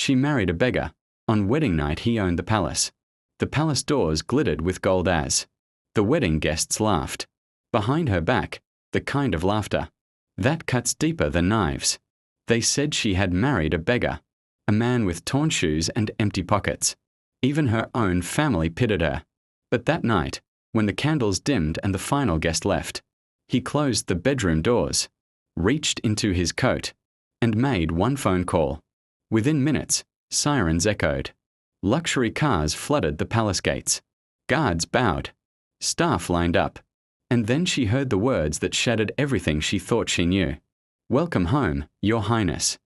She married a beggar. On wedding night he owned the palace. The palace doors glittered with gold as. The wedding guests laughed. Behind her back, the kind of laughter that cuts deeper than knives. They said she had married a beggar, a man with torn shoes and empty pockets. Even her own family pitied her. But that night, when the candles dimmed and the final guest left, he closed the bedroom doors, reached into his coat, and made one phone call. Within minutes, sirens echoed. Luxury cars flooded the palace gates. Guards bowed. Staff lined up. And then she heard the words that shattered everything she thought she knew. "Welcome home, Your Highness."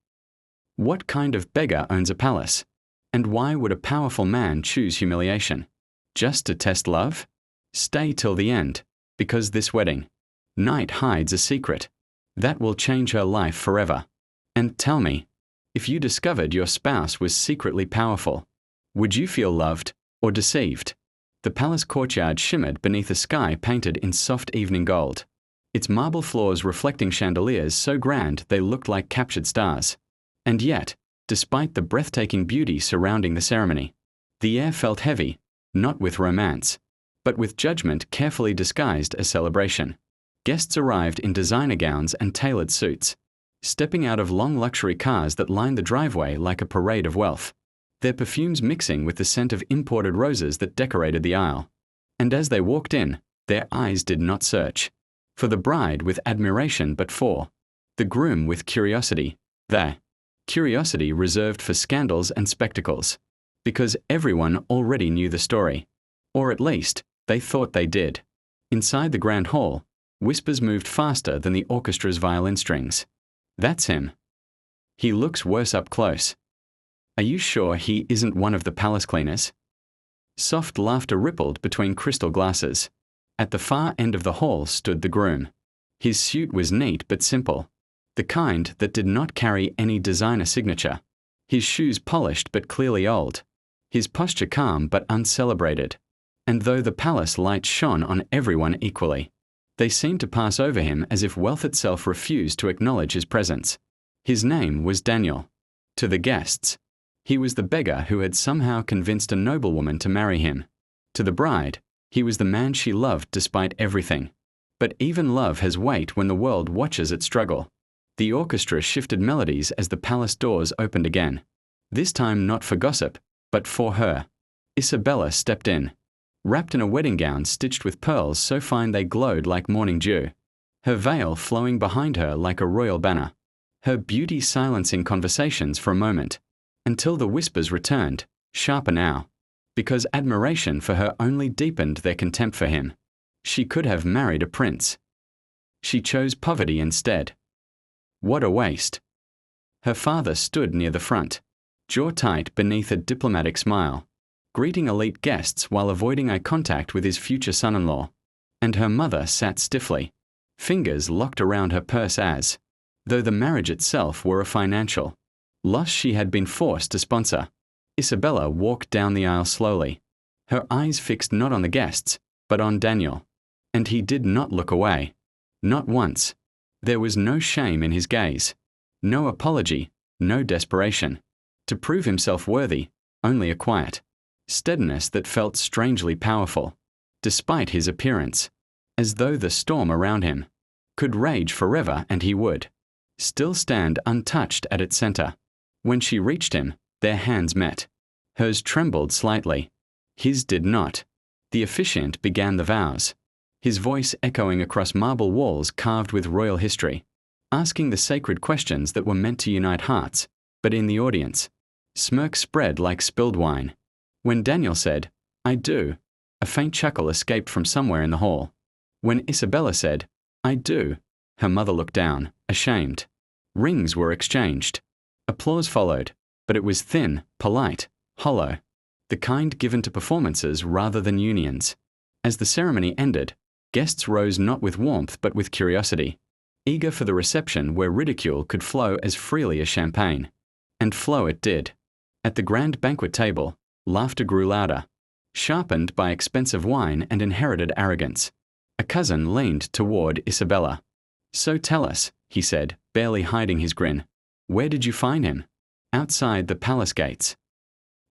What kind of beggar owns a palace? And why would a powerful man choose humiliation? Just to test love? Stay till the end, because this wedding night hides a secret that will change her life forever. And tell me, if you discovered your spouse was secretly powerful, would you feel loved or deceived? The palace courtyard shimmered beneath a sky painted in soft evening gold, its marble floors reflecting chandeliers so grand they looked like captured stars. And yet, despite the breathtaking beauty surrounding the ceremony, the air felt heavy, not with romance, but with judgment carefully disguised as celebration. Guests arrived in designer gowns and tailored suits, stepping out of long luxury cars that lined the driveway like a parade of wealth, their perfumes mixing with the scent of imported roses that decorated the aisle. And as they walked in, their eyes did not search for the bride with admiration but for the groom with curiosity, their curiosity reserved for scandals and spectacles, because everyone already knew the story, or at least, they thought they did. Inside the grand hall, whispers moved faster than the orchestra's violin strings. "That's him. He looks worse up close. Are you sure he isn't one of the palace cleaners?" Soft laughter rippled between crystal glasses. At the far end of the hall stood the groom. His suit was neat but simple, the kind that did not carry any designer signature. His shoes polished but clearly old. His posture calm but uncelebrated. And though the palace lights shone on everyone equally, they seemed to pass over him as if wealth itself refused to acknowledge his presence. His name was Daniel. To the guests, he was the beggar who had somehow convinced a noblewoman to marry him. To the bride, he was the man she loved despite everything. But even love has weight when the world watches it struggle. The orchestra shifted melodies as the palace doors opened again. This time not for gossip, but for her. Isabella stepped in, wrapped in a wedding gown stitched with pearls so fine they glowed like morning dew, her veil flowing behind her like a royal banner, her beauty silencing conversations for a moment, until the whispers returned, sharper now, because admiration for her only deepened their contempt for him. She could have married a prince. She chose poverty instead. What a waste. Her father stood near the front, jaw tight beneath a diplomatic smile, greeting elite guests while avoiding eye contact with his future son-in-law. And her mother sat stiffly, fingers locked around her purse as, though the marriage itself were a financial loss she had been forced to sponsor. Isabella walked down the aisle slowly, her eyes fixed not on the guests, but on Daniel. And he did not look away. Not once. There was no shame in his gaze, no apology, no desperation. To prove himself worthy, only a quiet steadiness that felt strangely powerful, despite his appearance, as though the storm around him could rage forever and he would still stand untouched at its center. When she reached him, their hands met. Hers trembled slightly. His did not. The officiant began the vows, his voice echoing across marble walls carved with royal history, asking the sacred questions that were meant to unite hearts. But in the audience, smirk spread like spilled wine. When Daniel said, "I do," a faint chuckle escaped from somewhere in the hall. When Isabella said, "I do," her mother looked down, ashamed. Rings were exchanged. Applause followed, but it was thin, polite, hollow, the kind given to performances rather than unions. As the ceremony ended, guests rose not with warmth but with curiosity, eager for the reception where ridicule could flow as freely as champagne. And flow it did. At the grand banquet table, laughter grew louder, sharpened by expensive wine and inherited arrogance. A cousin leaned toward Isabella. "So tell us," he said, barely hiding his grin. "Where did you find him?" outside the palace gates.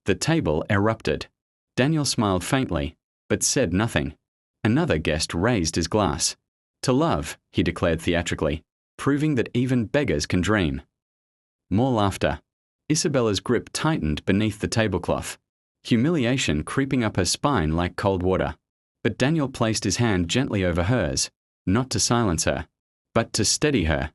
The table erupted. Daniel smiled faintly, but said nothing. Another guest raised his glass. To love, he declared theatrically, proving that even beggars can dream. More laughter. Isabella's grip tightened beneath the tablecloth, humiliation creeping up her spine like cold water. But Daniel placed his hand gently over hers, not to silence her, but to steady her.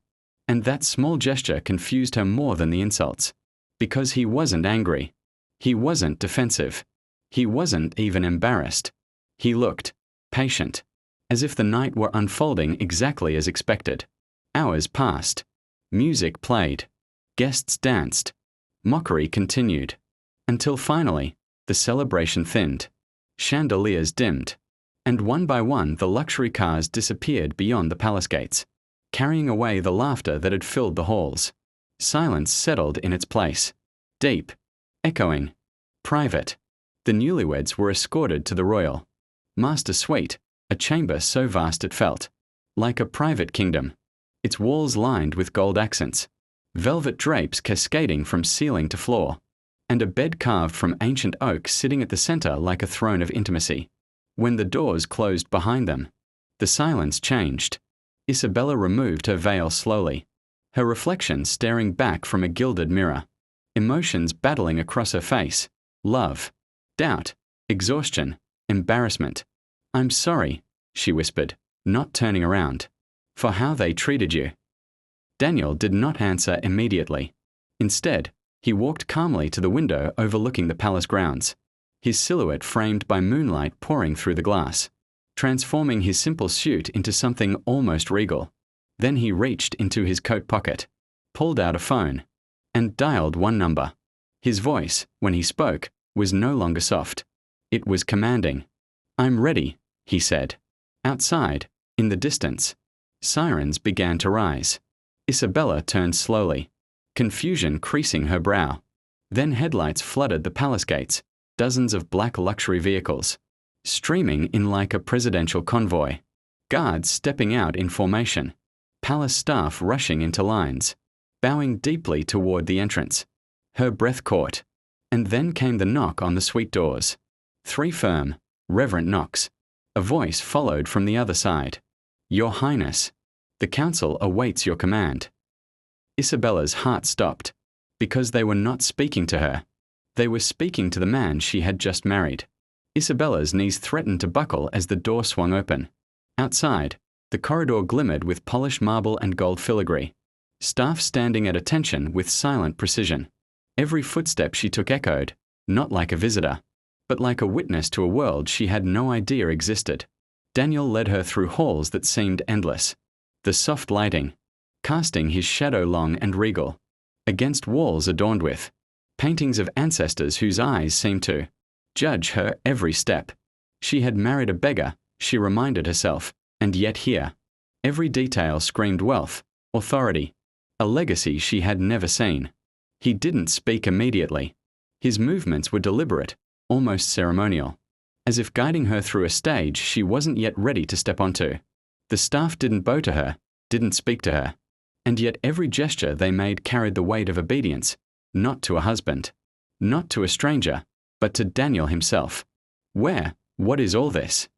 And that small gesture confused her more than the insults. Because he wasn't angry. He wasn't defensive. He wasn't even embarrassed. He looked patient, as if the night were unfolding exactly as expected. Hours passed. Music played. Guests danced. Mockery continued. Until finally, the celebration thinned. Chandeliers dimmed. And one by one the luxury cars disappeared beyond the palace gates, carrying away the laughter that had filled the halls. Silence settled in its place. Deep. Echoing. Private. The newlyweds were escorted to the royal master suite, a chamber so vast it felt like a private kingdom, its walls lined with gold accents, velvet drapes cascading from ceiling to floor, and a bed carved from ancient oak sitting at the center like a throne of intimacy. When the doors closed behind them, the silence changed. Isabella removed her veil slowly, her reflection staring back from a gilded mirror, emotions battling across her face: love, doubt, exhaustion, embarrassment. "I'm sorry," she whispered, not turning around, "for how they treated you." Daniel did not answer immediately. Instead, he walked calmly to the window overlooking the palace grounds, his silhouette framed by moonlight pouring through the glass, transforming his simple suit into something almost regal. Then he reached into his coat pocket, pulled out a phone, and dialed one number. His voice, when he spoke, was no longer soft. It was commanding. "I'm ready," he said. Outside, in the distance, sirens began to rise. Isabella turned slowly, confusion creasing her brow. Then headlights flooded the palace gates, dozens of black luxury vehicles, streaming in like a presidential convoy. Guards stepping out in formation, palace staff rushing into lines, bowing deeply toward the entrance. Her breath caught, and then came the knock on the suite doors. 3 firm, reverent knocks. A voice followed from the other side. "Your Highness, the council awaits your command." Isabella's heart stopped, because they were not speaking to her. They were speaking to the man she had just married. Isabella's knees threatened to buckle as the door swung open. Outside, the corridor glimmered with polished marble and gold filigree, staff standing at attention with silent precision. Every footstep she took echoed, not like a visitor, but like a witness to a world she had no idea existed. Daniel led her through halls that seemed endless, the soft lighting casting his shadow long and regal, against walls adorned with paintings of ancestors whose eyes seemed to judge her every step. She had married a beggar, she reminded herself, and yet here, every detail screamed wealth, authority, a legacy she had never seen. He didn't speak immediately. His movements were deliberate, almost ceremonial, as if guiding her through a stage she wasn't yet ready to step onto. The staff didn't bow to her, didn't speak to her, and yet every gesture they made carried the weight of obedience, not to a husband, not to a stranger, but to Daniel himself. What is all this?"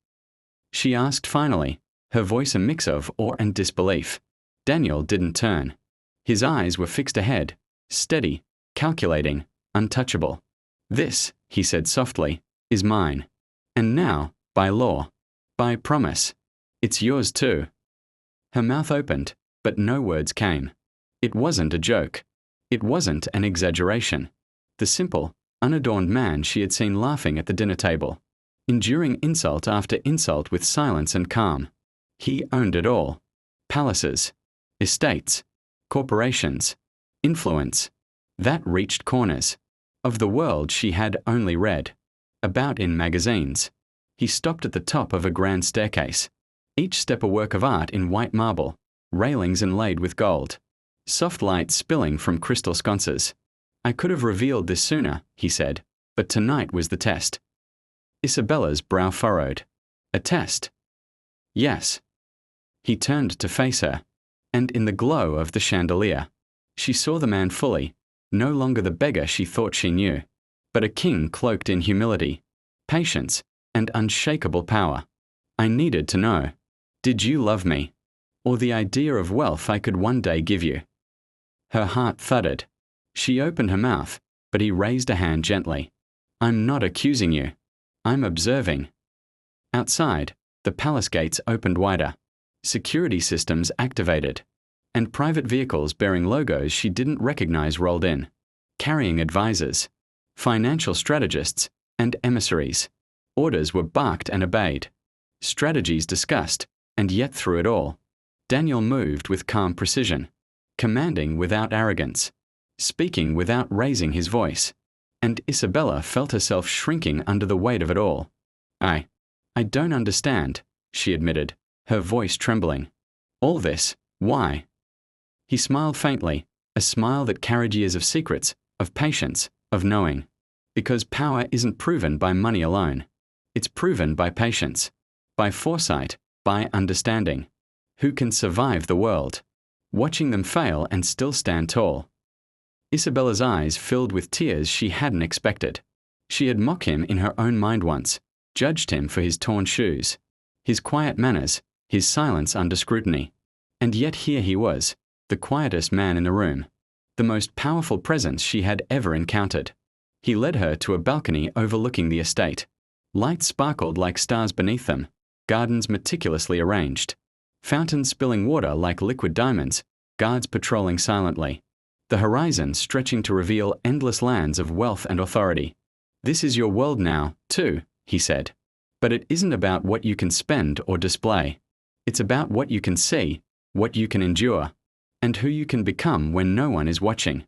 she asked finally, her voice a mix of awe and disbelief. Daniel didn't turn. His eyes were fixed ahead, steady, calculating, untouchable. "This," he said softly, "is mine. And now, by law, by promise, it's yours too." Her mouth opened, but no words came. It wasn't a joke. It wasn't an exaggeration. The simple, unadorned man she had seen laughing at the dinner table, enduring insult after insult with silence and calm. He owned it all. Palaces, estates, corporations, influence. That reached corners of the world she had only read about in magazines. He stopped at the top of a grand staircase, each step a work of art in white marble, railings inlaid with gold, soft light spilling from crystal sconces. "I could have revealed this sooner," he said, "but tonight was the test." Isabella's brow furrowed. "A test?" "Yes." He turned to face her, and in the glow of the chandelier, she saw the man fully, No longer the beggar she thought she knew, but a king cloaked in humility, patience, and unshakable power. I needed to know, did you love me, or the idea of wealth I could one day give you? Her heart thudded. She opened her mouth, but he raised a hand gently. I'm not accusing you. I'm observing. Outside, the palace gates opened wider, security systems activated, and private vehicles bearing logos she didn't recognize rolled in, carrying advisors, financial strategists, and emissaries. Orders were barked and obeyed, strategies discussed, and yet through it all, Daniel moved with calm precision, commanding without arrogance, speaking without raising his voice, and Isabella felt herself shrinking under the weight of it all. I don't understand, she admitted, her voice trembling. All this, why? He smiled faintly, a smile that carried years of secrets, of patience, of knowing. Because power isn't proven by money alone. It's proven by patience, by foresight, by understanding. Who can survive the world? Watching them fail and still stand tall. Isabella's eyes filled with tears she hadn't expected. She had mocked him in her own mind once, judged him for his torn shoes, his quiet manners, his silence under scrutiny. And yet here he was, the quietest man in the room, the most powerful presence she had ever encountered. He led her to a balcony overlooking the estate. Lights sparkled like stars beneath them, gardens meticulously arranged, fountains spilling water like liquid diamonds, guards patrolling silently, the horizon stretching to reveal endless lands of wealth and authority. This is your world now, too, he said. But it isn't about what you can spend or display. It's about what you can see, what you can endure, and who you can become when no one is watching.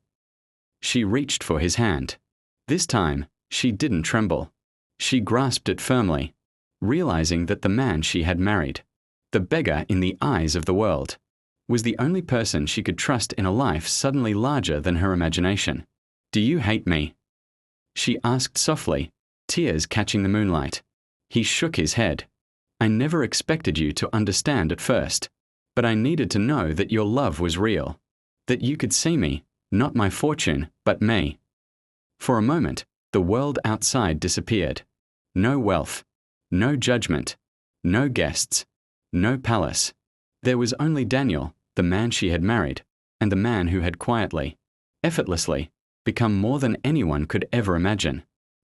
She reached for his hand. This time, she didn't tremble. She grasped it firmly, realizing that the man she had married, the beggar in the eyes of the world, was the only person she could trust in a life suddenly larger than her imagination. Do you hate me? She asked softly, tears catching the moonlight. He shook his head. I never expected you to understand at first, but I needed to know that your love was real, that you could see me, not my fortune, but me. For a moment, the world outside disappeared. No wealth, no judgment, no guests, no palace. There was only Daniel, the man she had married, and the man who had quietly, effortlessly, become more than anyone could ever imagine.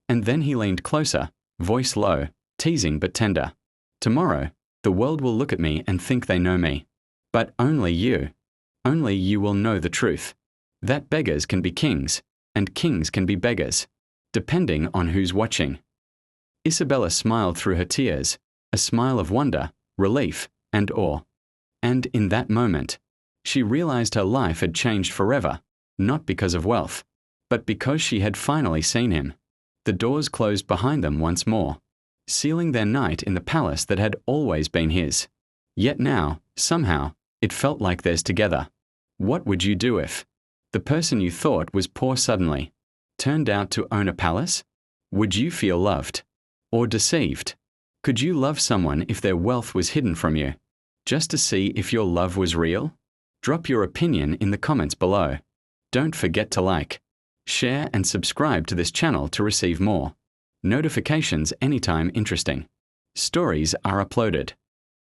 And then he leaned closer, voice low, teasing but tender. Tomorrow, the world will look at me and think they know me. But only you will know the truth. That beggars can be kings, and kings can be beggars, depending on who's watching. Isabella smiled through her tears, a smile of wonder, relief, and awe. And in that moment, she realized her life had changed forever, not because of wealth, but because she had finally seen him. The doors closed behind them once more, sealing their night in the palace that had always been his. Yet now, somehow, it felt like theirs together. What would you do if the person you thought was poor suddenly turned out to own a palace? Would you feel loved? Or deceived? Could you love someone if their wealth was hidden from you, just to see if your love was real? Drop your opinion in the comments below. Don't forget to like, share and subscribe to this channel to receive more notifications anytime interesting stories are uploaded.